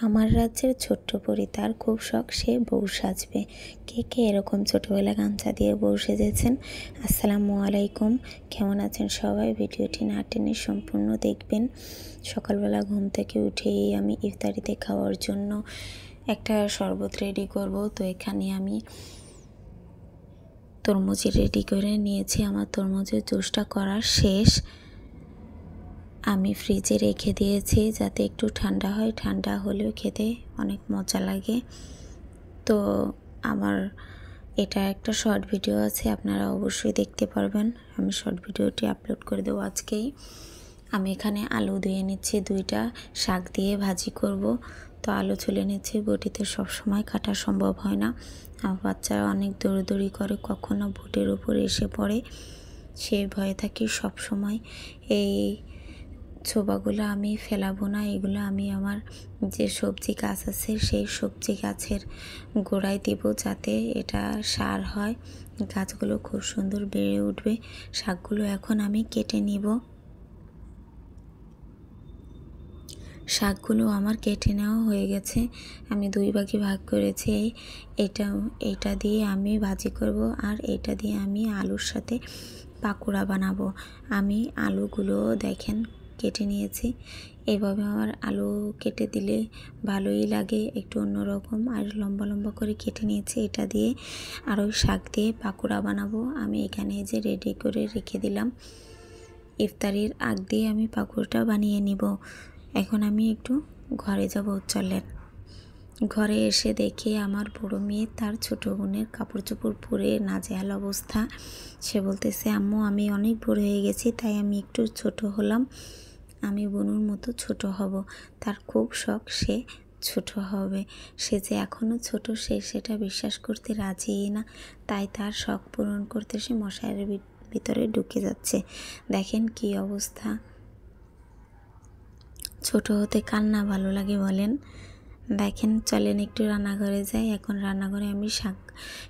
আমার রাজ্যের ছোট্ট পরী, তার খুব শখ সে বউ সাজবে। কে কে এরকম ছোটোবেলা গামছা দিয়ে বউ সেজেছেন? আসসালামু আলাইকুম, কেমন আছেন সবাই? ভিডিওটি না টেনে সম্পূর্ণ দেখবেন। সকালবেলা ঘুম থেকে উঠেই আমি ইফতারিতে খাওয়ার জন্য একটা শরবত রেডি করব। তো এখানে আমি তরমুজ রেডি করে নিয়েছি। আমার তরমুজের জুসটা করা শেষ। আমি ফ্রিজে রেখে দিয়েছি যাতে একটু ঠান্ডা হয়। ঠান্ডা হলেও খেতে অনেক মজা লাগে। তো আমার এটা একটা শর্ট ভিডিও আছে, আপনারা অবশ্যই দেখতে পারবেন। আমি শর্ট ভিডিওটি আপলোড করে দেবো আজকেই। আমি এখানে আলু ধুয়ে নিচ্ছি, 2টা শাক দিয়ে ভাজি করব। তো আলু ছুলে নিচ্ছি, বটিতে সবসময় কাটা সম্ভব হয় না। আমার বাচ্চারা অনেক দৌড়দৌড়ি করে, কখনো বুটের উপরে এসে পড়ে, সে ভয়ে থাকি সব সময়। এই ছোবাগুলো আমি ফেলাবো না, এগুলো আমি আমার যে সবজি গাছ আছে সেই সবজি গাছের গোড়ায় দিব, যাতে এটা সার হয়, গাছগুলো খুব সুন্দর বেড়ে উঠবে। শাকগুলো এখন আমি কেটে নিব। শাকগুলো আমার কেটে নেওয়া হয়ে গেছে। আমি 2 ভাগে ভাগ করেছি। এটা দিয়ে আমি ভাজি করব, আর এটা দিয়ে আমি আলুর সাথে পাকোড়া বানাবো। আমি আলুগুলো দেখেন কেটে নিয়েছি। এইভাবে আমার আলু কেটে দিলে ভালোই লাগে, একটু অন্যরকম। আর লম্বা লম্বা করে কেটে নিয়েছি। এটা দিয়ে আর ওই শাক দিয়ে পাকোড়া বানাবো। আমি এখানে যে রেডি করে রেখে দিলাম, ইফতারির আগ দিয়ে আমি পাকোড়াটা বানিয়ে নিব। এখন আমি একটু ঘরে যাব, চলেন। ঘরে এসে দেখি আমার বড় মেয়ে তার ছোট বোনের কাপড় চোপড় পরে নাজেহাল অবস্থা। সে বলতেছে, আম্মু আমি অনেক বড় হয়ে গেছি, তাই আমি একটু ছোট হলাম, আমি বোনুর মতো ছোট হব। তার খুব শখ সে ছোট হবে। সে যে এখনও ছোট, সে সেটা বিশ্বাস করতে রাজিই না। তাই তার শখ পূরণ করতে সে মশারির ভিতরে ঢুকে যাচ্ছে। দেখেন কি অবস্থা। ছোট হতে কার না ভালো লাগে বলেন? দেখেন, চলেন একটু রান্নাঘরে যাই। এখন রান্নাঘরে আমি শাক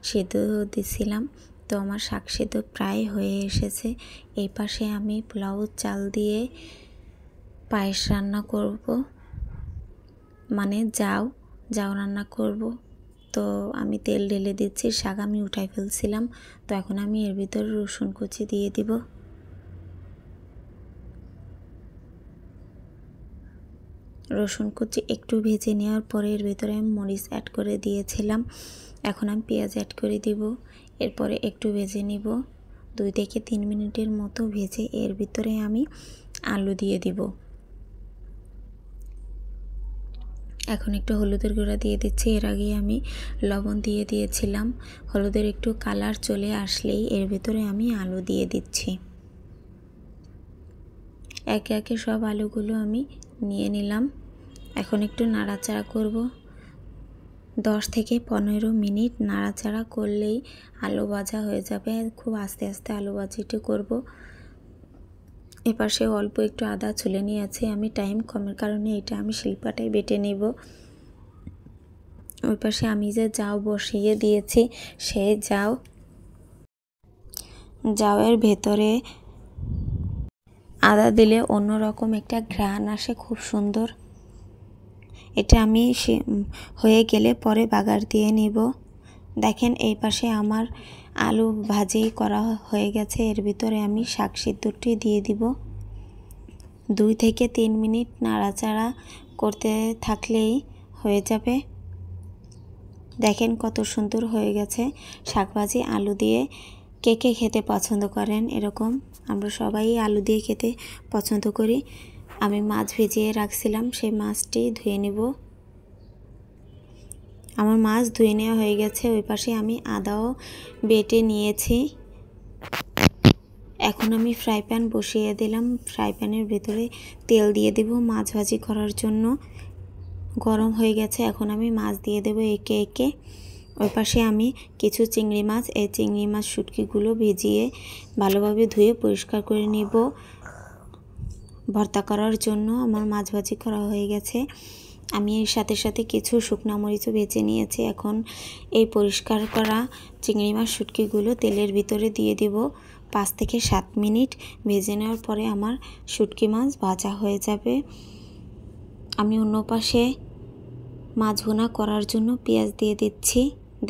সেদ্ধ দিছিলাম। তো আমার শাক সেদ্ধ প্রায় হয়ে এসেছে। এই পাশে আমি পোলাও চাল দিয়ে পায়েস রান্না করব, মানে জাউ রান্না করব। তো আমি তেল ঢেলে দিচ্ছি। শাক আমি উঠাই ফেলছিলাম। তো এখন আমি এর ভিতর রসুন কুচি দিয়ে দিব। রসুন কুচি একটু ভেজে নেওয়ার পরে এর ভিতরে আমি মরিচ অ্যাড করে দিয়েছিলাম। এখন আমি পেঁয়াজ অ্যাড করে দিব। এরপরে একটু ভেজে নিব, 2 থেকে 3 মিনিটের মতো ভেজে এর ভিতরে আমি আলু দিয়ে দিব। এখন একটু হলুদের গুঁড়া দিয়ে দিচ্ছি। এর আগে আমি লবণ দিয়ে দিয়েছিলাম। হলুদের একটু কালার চলে আসলেই এর ভিতরে আমি আলু দিয়ে দিচ্ছি। একে একে সব আলুগুলো আমি নিয়ে নিলাম। এখন একটু নাড়াচাড়া করব। 10 থেকে 15 মিনিট নাড়াচাড়া করলেই আলু ভাজা হয়ে যাবে। খুব আস্তে আস্তে আলু ভাজিটি করব। এপাশে অল্প একটু আদা ছুলে নিয়েছি আমি, টাইম কমের কারণে এটা আমি শিলপাটায় বেটে নেব। ওই পাশে আমি যে জাউ বসিয়ে দিয়েছি, সেই জাউয়ের ভেতরে আদা দিলে অন্যরকম একটা ঘ্রাণ আসে, খুব সুন্দর। এটা আমি হয়ে গেলে পরে বাগার দিয়ে নিব। দেখেন এই পাশে আমার আলু ভাজি করা হয়ে গেছে। এর ভিতরে আমি শাক সিদ্ধটি দিয়ে দিব। 2 থেকে 3 মিনিট নাড়াচাড়া করতে থাকলেই হয়ে যাবে। দেখেন কত সুন্দর হয়ে গেছে শাক ভাজি আলু দিয়ে। কে কে খেতে পছন্দ করেন এরকম? আমরা সবাই আলু দিয়ে খেতে পছন্দ করি। আমি মাছ ভিজিয়ে রাখছিলাম, সেই মাছটি ধুয়ে নেব। আমার মাছ ধুয়ে নেওয়া হয়ে গেছে। ওই পাশে আমি আদাও বেটে নিয়েছি। এখন আমি ফ্রাই প্যান বসিয়ে দিলাম। ফ্রাই প্যানের ভেতরে তেল দিয়ে দেব মাছ ভাজি করার জন্য। গরম হয়ে গেছে, এখন আমি মাছ দিয়ে দেব একে একে। ওই পাশে আমি কিছু চিংড়ি মাছ, এই চিংড়ি মাছ শুটকিগুলো ভিজিয়ে ভালোভাবে ধুয়ে পরিষ্কার করে নিব ভর্তা করার জন্য। আমার মাছ ভাজি করা হয়ে গেছে। আমি এর সাথে সাথে কিছু শুকনা মরিচও ভেজে নিয়েছি। এখন এই পরিষ্কার করা চিংড়ি মাছ শুটকিগুলো তেলের ভিতরে দিয়ে দিব। 5 থেকে 7 মিনিট ভেজে নেওয়ার পরে আমার শুটকি মাছ ভাজা হয়ে যাবে। আমি অন্য পাশে মাছ ভুনা করার জন্য পেঁয়াজ দিয়ে দিচ্ছি।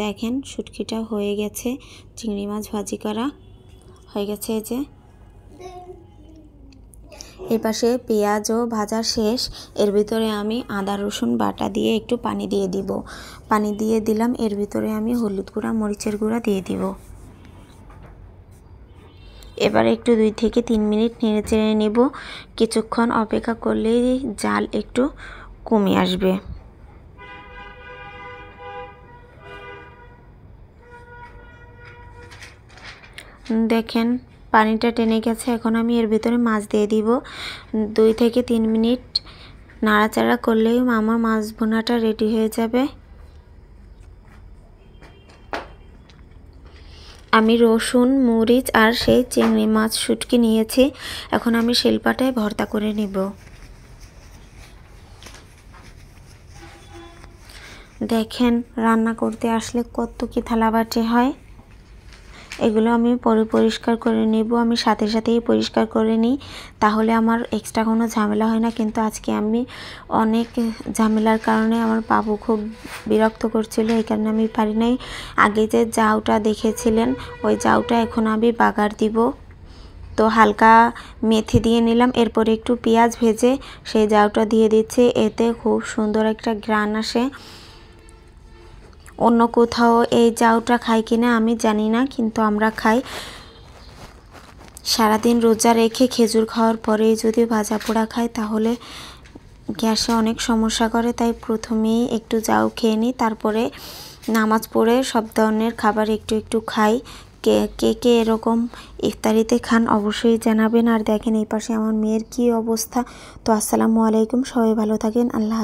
দেখেন শুটকিটা হয়ে গেছে, চিংড়ি মাছ ভাজি করা হয়ে গেছে। এই যে এই পাশে পেঁয়াজও ভাজা শেষ। এর ভিতরে আমি আদা রসুন বাটা দিয়ে একটু পানি দিয়ে দিব। পানি দিয়ে দিলাম, এর ভিতরে আমি হলুদ গুঁড়া মরিচের গুঁড়া দিয়ে দিব। এবার একটু 2 থেকে 3 মিনিট নেড়ে চেড়ে নেব। কিছুক্ষণ অপেক্ষা করলেই জাল একটু কমে আসবে। দেখেন পানিটা টেনে গেছে। এখন আমি এর ভিতরে মাছ দিয়ে দিব। 2 থেকে 3 মিনিট নাড়াচাড়া করলেই আমার মাছ ভুনাটা রেডি হয়ে যাবে। আমি রসুন মরিচ আর সেই চিংড়ি মাছ শুটকি নিয়েছি। এখন আমি শিলপাটায় ভর্তা করে নেব। দেখেন রান্না করতে আসলে কত কি থালাবাটি হয়। এগুলো আমি পরে পরিষ্কার করে নেব। আমি সাথে সাথেই পরিষ্কার করে নিই, তাহলে আমার এক্সট্রা কোনো ঝামেলা হয় না। কিন্তু আজকে আমি অনেক ঝামেলার কারণে আমার বাবু খুব বিরক্ত করছিল, এই কারণে আমি পারি নাই। আগে যে জাউটা দেখেছিলেন ওই জাউটা এখন আমি বাগার দিব। তো হালকা মেথি দিয়ে নিলাম, এরপরে একটু পেঁয়াজ ভেজে সেই জাউটা দিয়ে দিচ্ছি। এতে খুব সুন্দর একটা ঘ্রাণ আসে। অন্য কোথাও এই জাউটা খাই কিনা আমি জানি না, কিন্তু আমরা খাই। সারাদিন রোজা রেখে খেজুর খাওয়ার পরে যদি ভাজা পোড়া খাই তাহলে গ্যাসে অনেক সমস্যা করে। তাই প্রথমেই একটু জাউ খেয়ে নিই, তারপরে নামাজ পড়ে সব ধরনের খাবার একটু একটু খাই। কে কে এরকম ইফতারিতে খান অবশ্যই জানাবেন। আর দেখেন এই পাশে আমার মেয়ের কি অবস্থা। তো আসসালামু আলাইকুম, সবাই ভালো থাকেন। আল্লাহ।